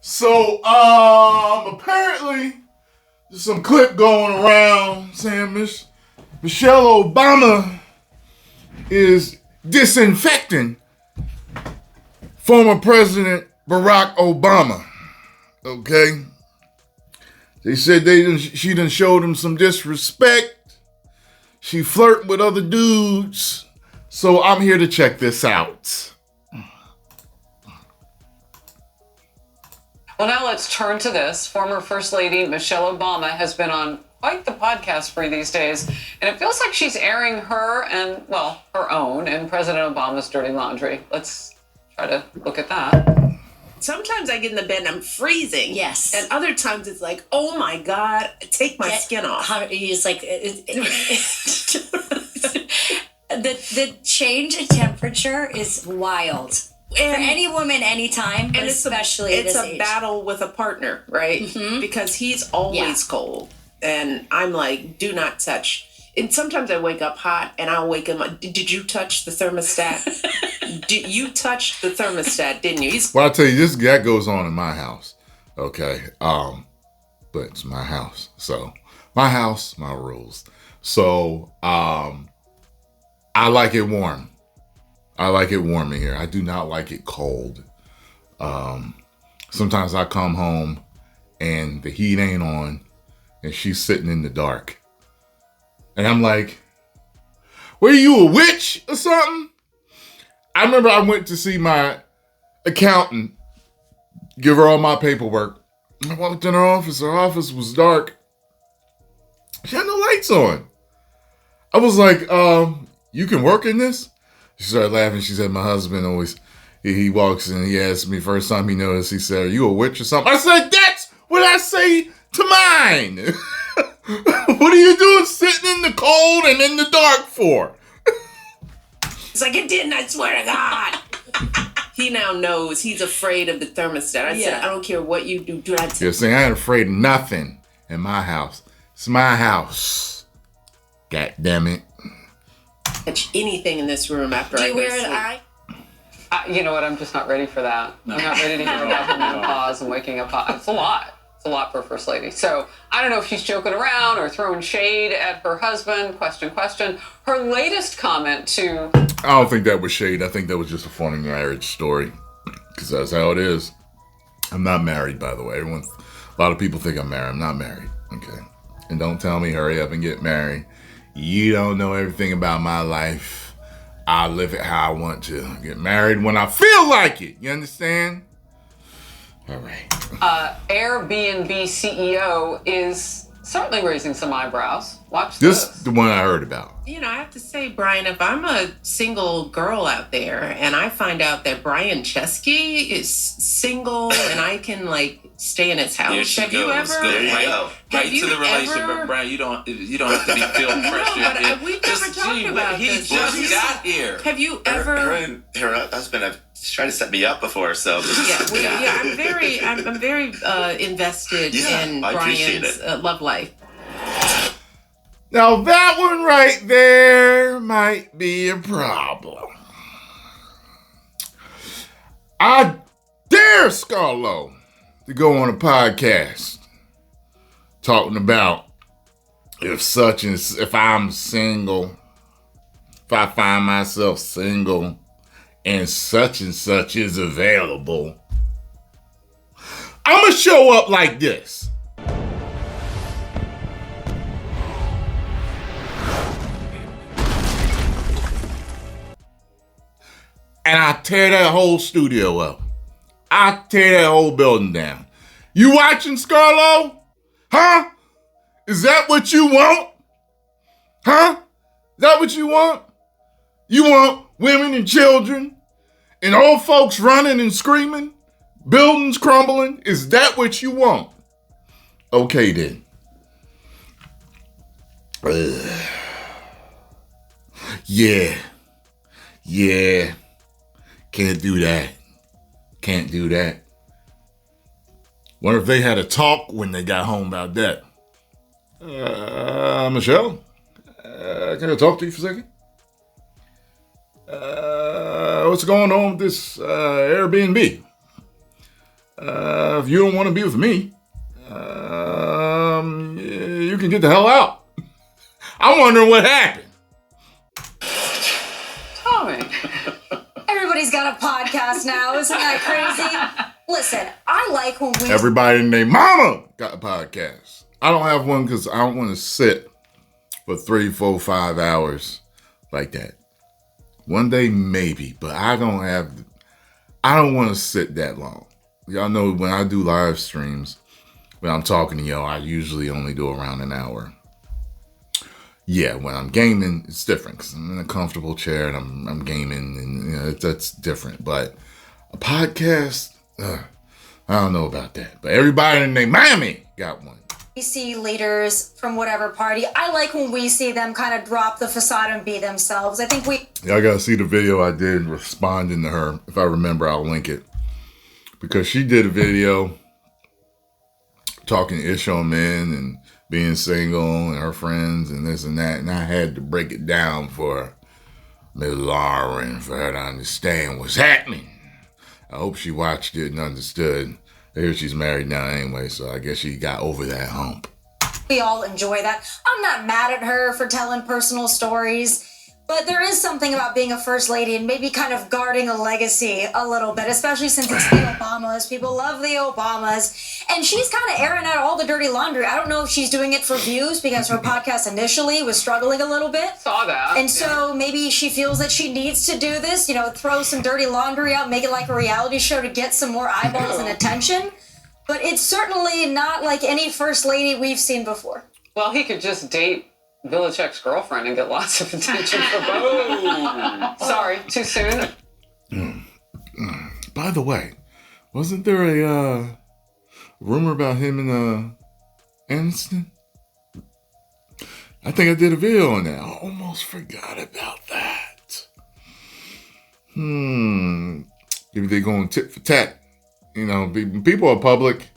So, apparently, there's some clip going around saying Michelle Obama is disinfecting former President Barack Obama. Okay? They said she done showed him some disrespect. She flirting with other dudes. So I'm here to check this out. Well, now let's turn to this. Former First Lady Michelle Obama has been on quite the podcast spree these days, and it feels like she's airing her and, well, her own and President Obama's dirty laundry. Let's try to look at that. Sometimes I get in the bed and I'm freezing. Yes. And other times it's like, oh my God, take my skin off. It's like the change in temperature is wild. And for any woman, anytime, but and especially it's this a age. battle with a partner, right? Mm-hmm. Because he's always cold. And I'm like, do not touch. And sometimes I wake up hot and I'll wake him up. Did you touch the thermostat? You touched the thermostat, didn't you? Well, I'll tell you, that goes on in my house. Okay. But it's my house. So my house, my rules. So I like it warm. I like it warm in here. I do not like it cold. Sometimes I come home and the heat ain't on and she's sitting in the dark. And I'm like, were you a witch or something? I remember I went to see my accountant, give her all my paperwork. I walked in her office was dark. She had no lights on. I was like, you can work in this? She started laughing. She said, my husband always, he walks in, he asked me, first time he noticed, he said, are you a witch or something? I said, that's what I say to mine. What are you doing sitting in the cold and in the dark for? It's like, it didn't, I swear to God. He now knows he's afraid of the thermostat. I said, I don't care what you do. Do not You're saying I ain't afraid of nothing in my house. It's my house. God damn it. Touch anything in this room after Do I you wear an eye? You know what? I'm just not ready for that. No. I'm not ready to hear about her menopause and waking up hot. It's a lot. It's a lot for a First Lady. So I don't know if she's joking around or throwing shade at her husband. Question. Her latest comment to... I don't think that was shade. I think that was just a funny marriage story. Because that's how it is. I'm not married, by the way. A lot of people think I'm married. I'm not married. Okay. And don't tell me hurry up and get married. You don't know everything about my life. I live it how I want to. Get married when I feel like it. You understand? All right. Airbnb CEO is certainly raising some eyebrows. Watch This this. the one I heard about. You know, I have to say, Brian, if I'm a single girl out there and I find out that Brian Chesky is single and I can stay in his house, have you ever? Right to the relationship, Brian. You don't have to be feel pressure. No, but we've never talked about this. He just got here. Have you ever? Her and her husband have tried to set me up before, so I'm very invested in Brian's love life. Now that one right there might be a problem. I dare Scarlo to go on a podcast talking about if I'm single, if I find myself single and such is available, I'm gonna show up like this. And I tear that whole studio up. I tear that whole building down. You watching, Scarlo? Huh? Is that what you want? Huh? Is that what you want? You want women and children and old folks running and screaming? Buildings crumbling? Is that what you want? Okay then. Yeah. Can't do that. Wonder if they had a talk when they got home about that. Michelle, can I talk to you for a second? What's going on with this Airbnb? if you don't want to be with me, you can get the hell out. I'm wondering what happened. Tommy. Everybody's got a podcast now. Isn't that crazy? Listen, I like when we... Everybody and their mama got a podcast. I don't have one because I don't want to sit for 3, 4, 5 hours like that. One day maybe, but I don't want to sit that long. Y'all know when I do live streams, when I'm talking to y'all, I usually only do around an hour. Yeah, when I'm gaming, it's different because I'm in a comfortable chair and I'm gaming, and that's different. But a podcast, I don't know about that. But everybody in their mommy got one. We see leaders from whatever party. I like when we see them kind of drop the facade and be themselves. I think Y'all gotta see the video I did responding to her. If I remember, I'll link it. Because she did a video talking ish on men and being single and her friends and this and that. And I had to break it down for Miss Lauren for her to understand what's happening. I hope she watched it and understood. I hear she's married now anyway, so I guess she got over that hump. we all enjoy that. I'm not mad at her for telling personal stories, but there is something about being a first lady and maybe kind of guarding a legacy a little bit, especially since it's the Obamas. People love the Obamas. And she's kind of airing out all the dirty laundry. I don't know if she's doing it for views because her podcast initially was struggling a little bit. Saw that. And so maybe she feels that she needs to do this, you know, throw some dirty laundry out, make it like a reality show to get some more eyeballs and attention. But it's certainly not like any first lady we've seen before. Well, he could just date Belichick's girlfriend and get lots of attention for both. Sorry, too soon. By the way, wasn't there a rumor about him and Aniston? I think I did a video on that. I almost forgot about that. Maybe they going tit for tat. You know, people are public.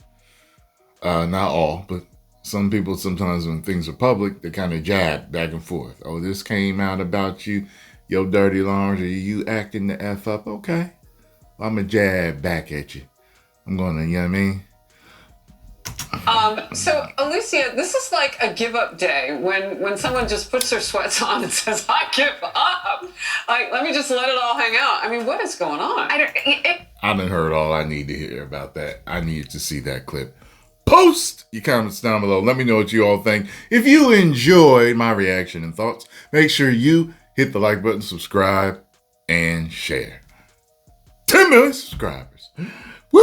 Not all, but some people sometimes when things are public, they kind of jab back and forth. Oh, this came out about you, your dirty laundry, you acting the F up. Okay. I'm going to jab back at you. I'm going to, you know what I mean? So, Alicia, this is like a give up day when someone just puts their sweats on and says, I give up. Like, let me just let it all hang out. I mean, what is going on? I haven't heard all I need to hear about that. I need to see that clip. Post your comments down below. Let me know what you all think. If you enjoyed my reaction and thoughts, make sure you hit the like button, subscribe, and share. 10 million subscribers. Woo!